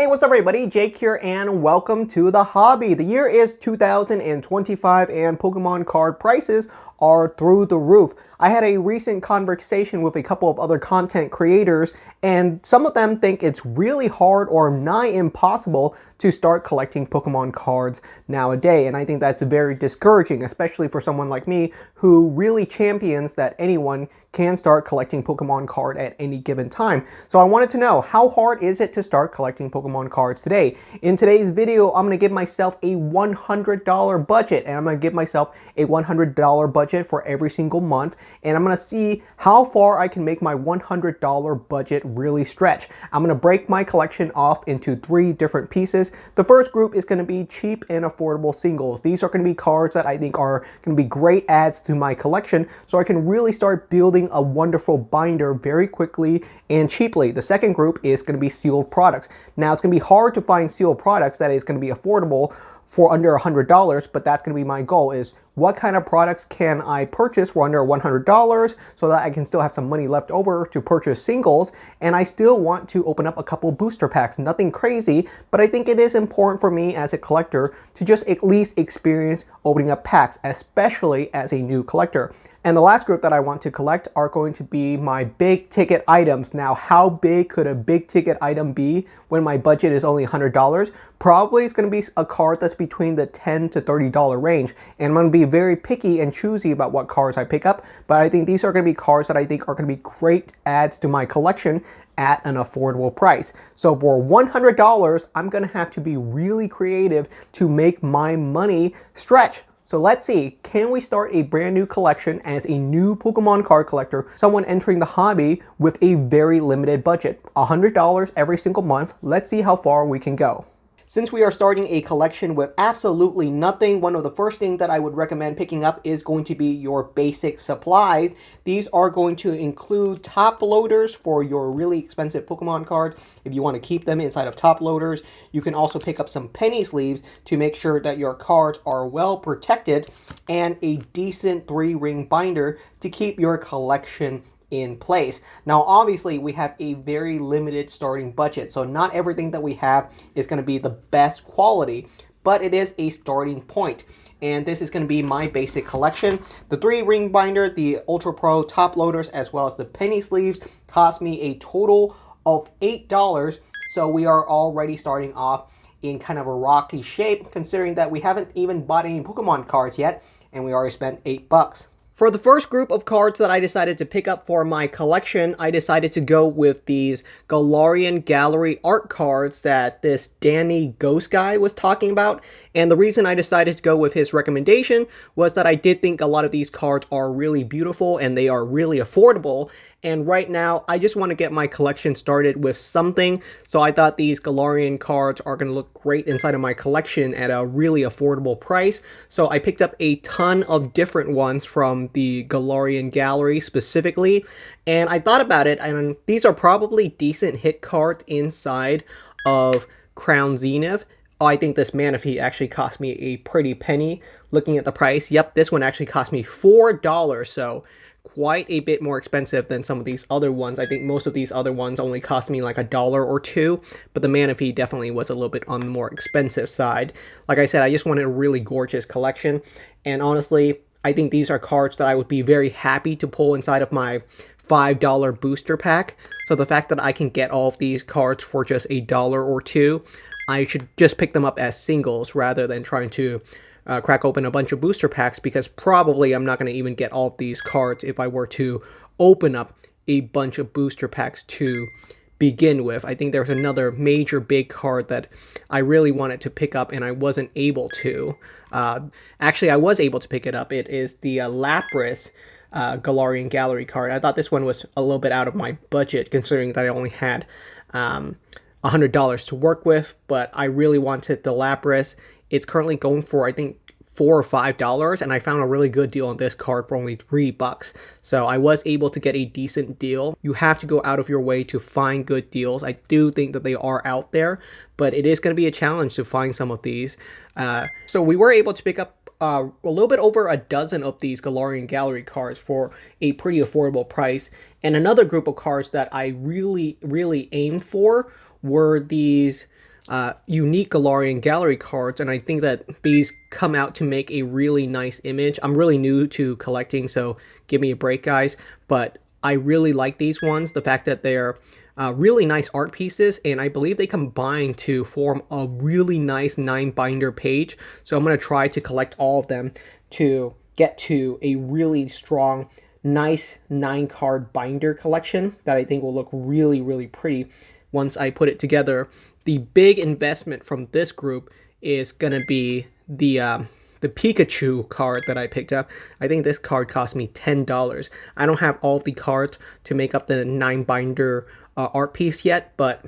Hey, what's up everybody? Jake here and welcome to the hobby. The year is 2025 and Pokemon card prices are through the roof. I had a recent conversation with a couple of other content creators and some of them think it's really hard or nigh impossible to start collecting Pokemon cards nowadays. And I think that's very discouraging, especially for someone like me who really champions that anyone can start collecting Pokemon card at any given time. So I wanted to know, how hard is it to start collecting Pokemon cards today? In today's video, I'm going to give myself a $100 budget, and I'm going to give myself a $100 budget for every single month, and I'm going to see how far I can make my $100 budget really stretch. I'm going to break my collection off into 3 different pieces. The first group is going to be cheap and affordable singles. These are going to be cards that I think are going to be great adds to my collection, so I can really start building a wonderful binder very quickly and cheaply. The second group is going to be sealed products. Now, it's going to be hard to find sealed products that is going to be affordable for under $100, but that's going to be my goal, is what kind of products can I purchase for under $100 so that I can still have some money left over to purchase singles, and I still want to open up a couple booster packs. Nothing crazy, but I think it is important for me as a collector to just at least experience opening up packs, especially as a new collector. And the last group that I want to collect are going to be my big ticket items. Now, how big could a big ticket item be when my budget is only $100? Probably it's going to be a card that's between the $10 to $30 range. And I'm going to be very picky and choosy about what cards I pick up. But I think these are going to be cards that I think are going to be great adds to my collection at an affordable price. So for $100, I'm going to have to be really creative to make my money stretch. So let's see, can we start a brand new collection as a new Pokemon card collector, someone entering the hobby with a very limited budget? $100 every single month. Let's see how far we can go. Since we are starting a collection with absolutely nothing, one of the first things that I would recommend picking up is going to be your basic supplies. These are going to include top loaders for your really expensive Pokemon cards. If you want to keep them inside of top loaders, you can also pick up some penny sleeves to make sure that your cards are well protected, and a decent 3-ring binder to keep your collection in place. Now, obviously, we have a very limited starting budget, so not everything that we have is going to be the best quality, but it is a starting point. And this is going to be my basic collection. The 3-ring binder, the Ultra Pro top loaders, as well as the penny sleeves cost me a total of $8. So we are already starting off in kind of a rocky shape, considering that we haven't even bought any Pokemon cards yet, and we already spent $8. For the first group of cards that I decided to pick up for my collection, I decided to go with these Galarian Gallery art cards that this Danny Ghost guy was talking about. And the reason I decided to go with his recommendation was that I did think a lot of these cards are really beautiful and they are really affordable. And right now, I just want to get my collection started with something. So I thought these Galarian cards are going to look great inside of my collection at a really affordable price. So I picked up a ton of different ones from the Galarian Gallery specifically. And I thought about it, and these are probably decent hit cards inside of Crown Zenith. Oh, I think this Manaphy actually cost me a pretty penny. Looking at the price, yep, this one actually cost me $4. So quite a bit more expensive than some of these other ones. I think most of these other ones only cost me like $1 or $2, but the Manaphy definitely was a little bit on the more expensive side. Like I said, I just wanted a really gorgeous collection, and honestly, I think these are cards that I would be very happy to pull inside of my $5 booster pack. So the fact that I can get all of these cards for just $1 or $2, I should just pick them up as singles rather than trying to crack open a bunch of booster packs, because probably I'm not going to even get all of these cards if I were to open up a bunch of booster packs to begin with. I think there's another major big card that I really wanted to pick up and I wasn't able to. Actually, I was able to pick it up. It is the Lapras Galarian Gallery card. I thought this one was a little bit out of my budget, considering that I only had $100 to work with, but I really wanted the Lapras. It's currently going for, I think, $4 or $5, and I found a really good deal on this card for only $3. So I was able to get a decent deal. You have to go out of your way to find good deals. I do think that they are out there, but it is going to be a challenge to find some of these. So we were able to pick up a little bit over a dozen of these Galarian Gallery cards for a pretty affordable price. And another group of cards that I really aimed for were these unique Galarian Gallery cards, and I think that these come out to make a really nice image. I'm really new to collecting, so give me a break, guys, but I really like these ones. The fact that they're really nice art pieces, and I believe they combine to form a really nice 9-binder page. So I'm going to try to collect all of them to get to a really strong, nice 9-card binder collection that I think will look really, really pretty once I put it together. The big investment from this group is going to be the Pikachu card that I picked up. I think this card cost me $10. I don't have all the cards to make up the 9-binder art piece yet, but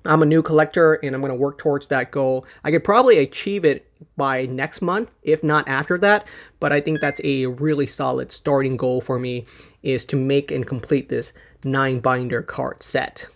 I'm a new collector and I'm going to work towards that goal. I could probably achieve it by next month, if not after that, but I think that's a really solid starting goal for me, is to make and complete this 9-binder card set.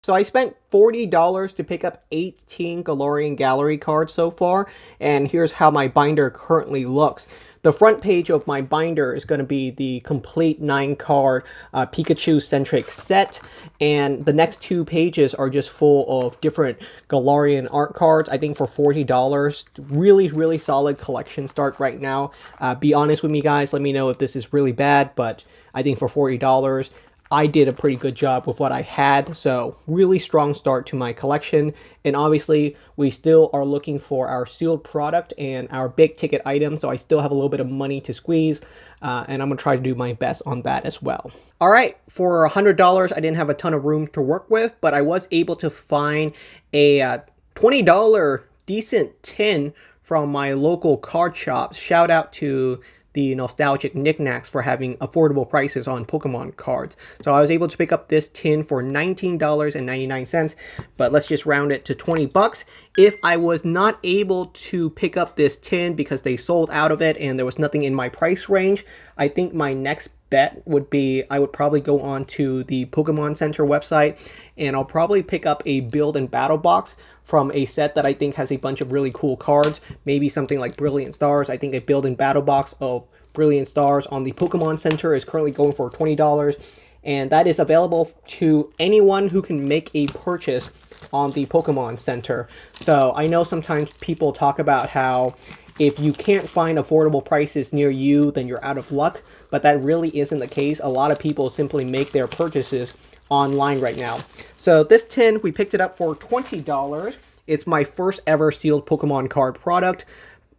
So I spent $40 to pick up 18 Galarian Gallery cards so far, and here's how my binder currently looks. The front page of my binder is going to be the complete 9-card Pikachu-centric set, and the next 2 pages are just full of different Galarian art cards. I think for $40, really, really solid collection start right now. Be honest with me, guys. Let me know if this is really bad, but I think for $40, I did a pretty good job with what I had, so really strong start to my collection. And obviously, we still are looking for our sealed product and our big ticket items, so I still have a little bit of money to squeeze, and I'm going to try to do my best on that as well. All right, for $100, I didn't have a ton of room to work with, but I was able to find a $20 decent tin from my local card shops. Shout out to the Nostalgic Knickknacks for having affordable prices on Pokemon cards. So I was able to pick up this tin for $19.99, but let's just round it to 20 bucks. If I was not able to pick up this tin because they sold out of it and there was nothing in my price range, I think my next bet would be I would probably go on to the Pokemon Center website and I'll probably pick up a build and battle box from a set that I think has a bunch of really cool cards. Maybe something like Brilliant Stars. I think a build and battle box of Brilliant Stars on the Pokemon Center is currently going for $20, and that is available to anyone who can make a purchase on the Pokemon Center. So I know sometimes people talk about how if you can't find affordable prices near you, then you're out of luck, but that really isn't the case. A lot of people simply make their purchases online right now. So this tin, we picked it up for $20. It's my first ever sealed Pokemon card product.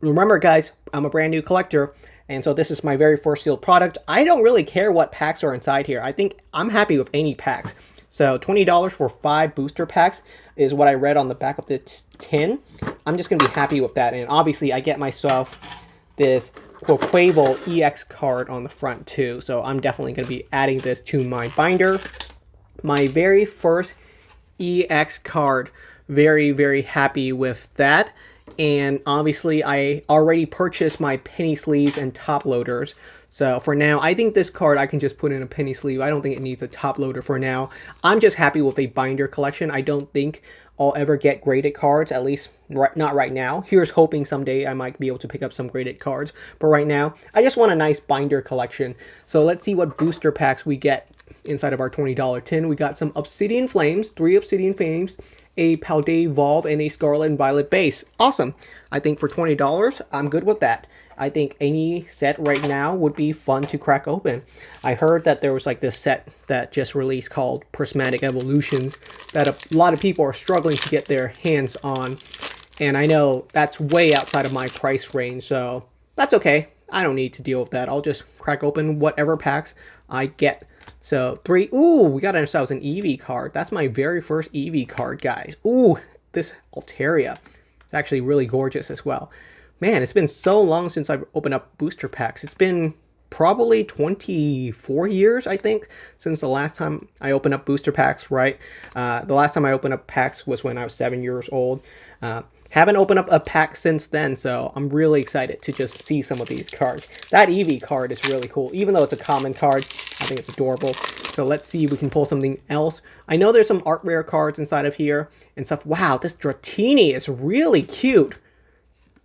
Remember, guys, I'm a brand new collector, and so this is my very first sealed product. I don't really care what packs are inside here. I think I'm happy with any packs. So $20 for 5 booster packs is what I read on the back of the tin. I'm just going to be happy with that. And obviously, I get myself this Quaquaval EX card on the front too. So I'm definitely going to be adding this to my binder. My very first EX card. Very, very happy with that. And obviously, I already purchased my penny sleeves and top loaders. So for now, I think this card I can just put in a penny sleeve. I don't think it needs a top loader for now. I'm just happy with a binder collection. I don't think I'll ever get graded cards, at least not right now. Here's hoping someday I might be able to pick up some graded cards. But right now, I just want a nice binder collection. So let's see what booster packs we get inside of our $20 tin. We got some Obsidian Flames, 3 Obsidian Flames, a Paldea Evolve, and a Scarlet and Violet base. Awesome. I think for $20, I'm good with that. I think any set right now would be fun to crack open. I heard that there was like this set that just released called Prismatic Evolutions that a lot of people are struggling to get their hands on. And I know that's way outside of my price range, so that's okay. I don't need to deal with that. I'll just crack open whatever packs I get. So 3, ooh, we got ourselves an Eevee card. That's my very first Eevee card, guys. Ooh, this Altaria. It's actually really gorgeous as well. Man, it's been so long since I've opened up booster packs. It's been probably 24 years, I think, since the last time I opened up booster packs, right? The last time I opened up packs was when I was 7 years old. Haven't opened up a pack since then, so I'm really excited to just see some of these cards. That Eevee card is really cool. Even though it's a common card, I think it's adorable. So let's see if we can pull something else. I know there's some art rare cards inside of here and stuff. Wow, this Dratini is really cute.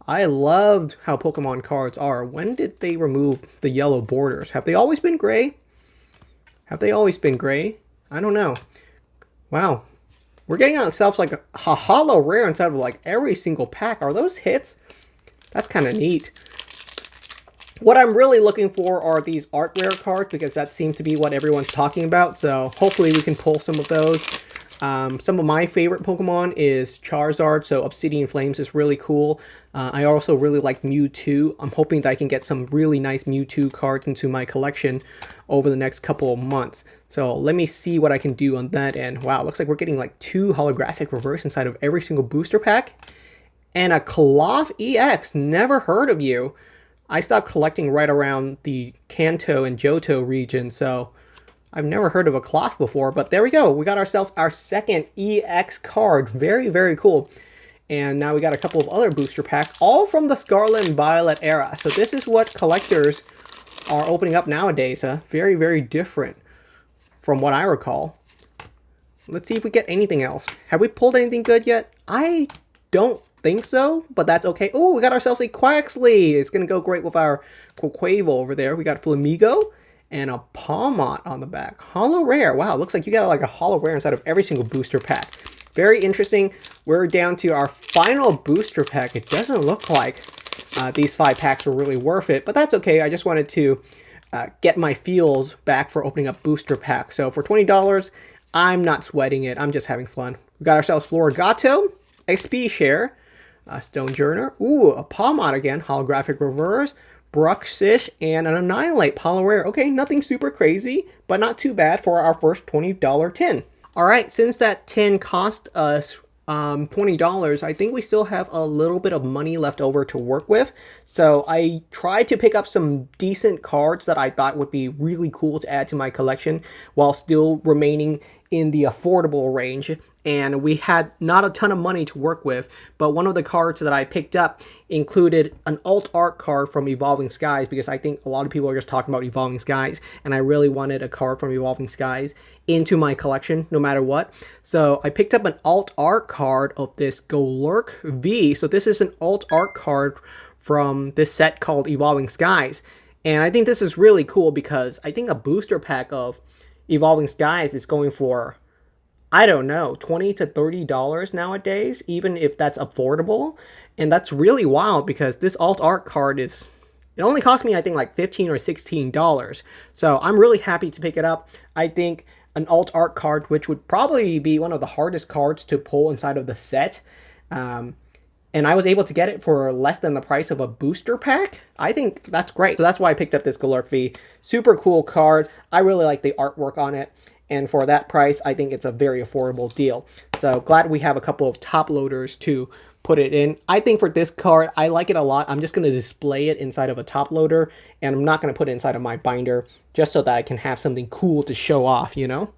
I loved how Pokemon cards are. When did they remove the yellow borders? Have they always been gray? Have they always been gray? I don't know. Wow. We're getting ourselves like a holo rare instead of like every single pack. Are those hits? That's kind of neat. What I'm really looking for are these art rare cards because that seems to be what everyone's talking about. So hopefully we can pull some of those. Some of my favorite Pokemon is Charizard, so Obsidian Flames is really cool. I also really like Mewtwo. I'm hoping that I can get some really nice Mewtwo cards into my collection over the next couple of months. So let me see what I can do on that end. Wow, looks like we're getting like 2 holographic reverse inside of every single booster pack. And a Cloth EX, never heard of you. I stopped collecting right around the Kanto and Johto region, so I've never heard of a Cloth before, but there we go. We got ourselves our second EX card. Very, very cool. And now we got a couple of other booster packs, all from the Scarlet and Violet era. So this is what collectors are opening up nowadays. Very, very different from what I recall. Let's see if we get anything else. Have we pulled anything good yet? I don't think so, but that's okay. Oh, we got ourselves a Quaxley. It's going to go great with our Quaquaval over there. We got Flamigo and a Palmot on the back. Holo rare. Wow, looks like you got like a holo rare inside of every single booster pack. Very interesting. We're down to our final booster pack. It doesn't look like these 5 packs were really worth it, but that's okay. I just wanted to get my feels back for opening up booster packs. So for $20, I'm not sweating it. I'm just having fun. We got ourselves Florigato, a Speedshare, Stonejourner, ooh, a Palmot again, holographic reverse, Bruxish, and an Annihilate Holo Rare. Okay, nothing super crazy, but not too bad for our first $20 tin. All right, since that tin cost us $20, I think we still have a little bit of money left over to work with. So I tried to pick up some decent cards that I thought would be really cool to add to my collection while still remaining in the affordable range. And we had not a ton of money to work with, but one of the cards that I picked up included an alt art card from Evolving Skies, because I think a lot of people are just talking about Evolving Skies, and I really wanted a card from Evolving Skies into my collection no matter what. So I picked up an alt art card of this Golurk V. So this is an alt art card from this set called Evolving Skies. And I think this is really cool because I think a booster pack of Evolving Skies is going for, I don't know, $20 to $30 nowadays, even if that's affordable. And that's really wild because this alt art card it only cost me, I think, like $15 or $16. So I'm really happy to pick it up. I think an alt art card, which would probably be one of the hardest cards to pull inside of the set, and I was able to get it for less than the price of a booster pack. I think that's great. So that's why I picked up this Golurk V. Super cool card. I really like the artwork on it. And for that price, I think it's a very affordable deal. So glad we have a couple of top loaders to put it in. I think for this card, I like it a lot. I'm just going to display it inside of a top loader, and I'm not going to put it inside of my binder just so that I can have something cool to show off, you know?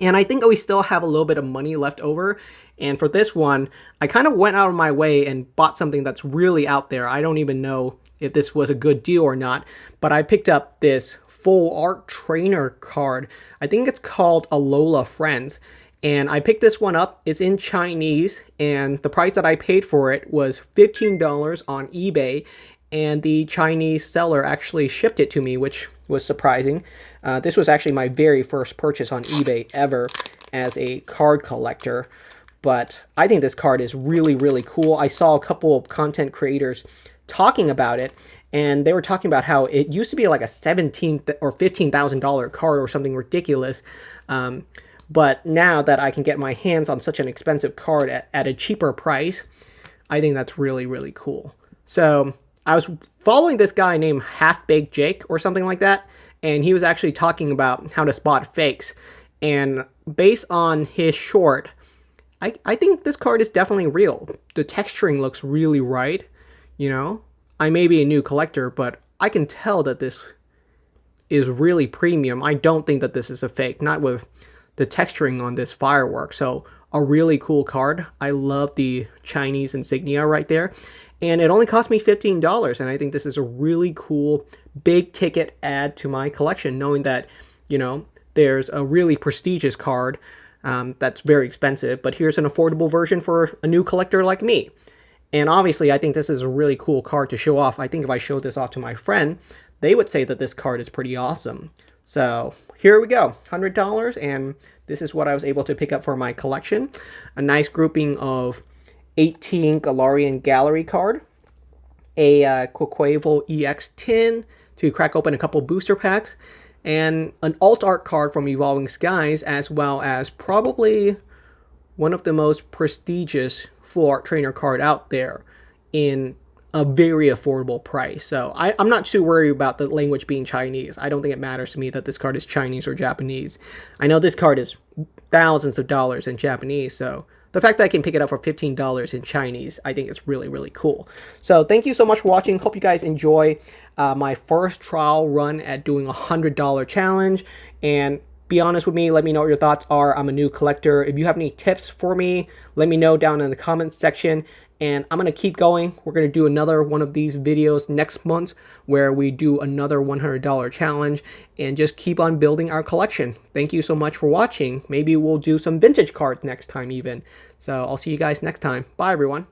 And I think we still have a little bit of money left over. And for this one, I kind of went out of my way and bought something that's really out there. I don't even know if this was a good deal or not, but I picked up this full art trainer card. I think it's called Alola Friends. And I picked this one up. It's in Chinese, and the price that I paid for it was $15 on eBay. And the Chinese seller actually shipped it to me, which was surprising. This was actually my very first purchase on eBay ever as a card collector. But I think this card is really, really cool. I saw a couple of content creators talking about it, and they were talking about how it used to be like a $17,000 or $15,000 card or something ridiculous. But now that I can get my hands on such an expensive card at a cheaper price, I think that's really, really cool. So I was following this guy named TwicebakedJake or something like that, and he was actually talking about how to spot fakes. And based on his short, I think this card is definitely real. The texturing looks really right, you know? I may be a new collector, but I can tell that this is really premium. I don't think that this is a fake, not with the texturing on this firework. So a really cool card. I love the Chinese insignia right there. And it only cost me $15, and I think this is a really cool big ticket add to my collection, knowing that, you know, there's a really prestigious card that's very expensive, but here's an affordable version for a new collector like me. And obviously, I think this is a really cool card to show off. I think if I showed this off to my friend, they would say that this card is pretty awesome. So here we go, $100, and this is what I was able to pick up for my collection. A nice grouping of 18 Galarian Gallery card, a Quaquaval EX tin to crack open a couple booster packs, and an alt art card from Evolving Skies, as well as probably one of the most prestigious full art trainer card out there in a very affordable price. So I'm not too worried about the language being Chinese. I don't think it matters to me that this card is Chinese or Japanese. I know this card is thousands of dollars in Japanese, so the fact that I can pick it up for $15 in Chinese, I think it's really, really cool. So thank you so much for watching. Hope you guys enjoy my first trial run at doing a $100 challenge. And be honest with me, let me know what your thoughts are. I'm a new collector. If you have any tips for me, let me know down in the comments section. And I'm going to keep going. We're going to do another one of these videos next month where we do another $100 challenge and just keep on building our collection. Thank you so much for watching. Maybe we'll do some vintage cards next time even. So I'll see you guys next time. Bye, everyone.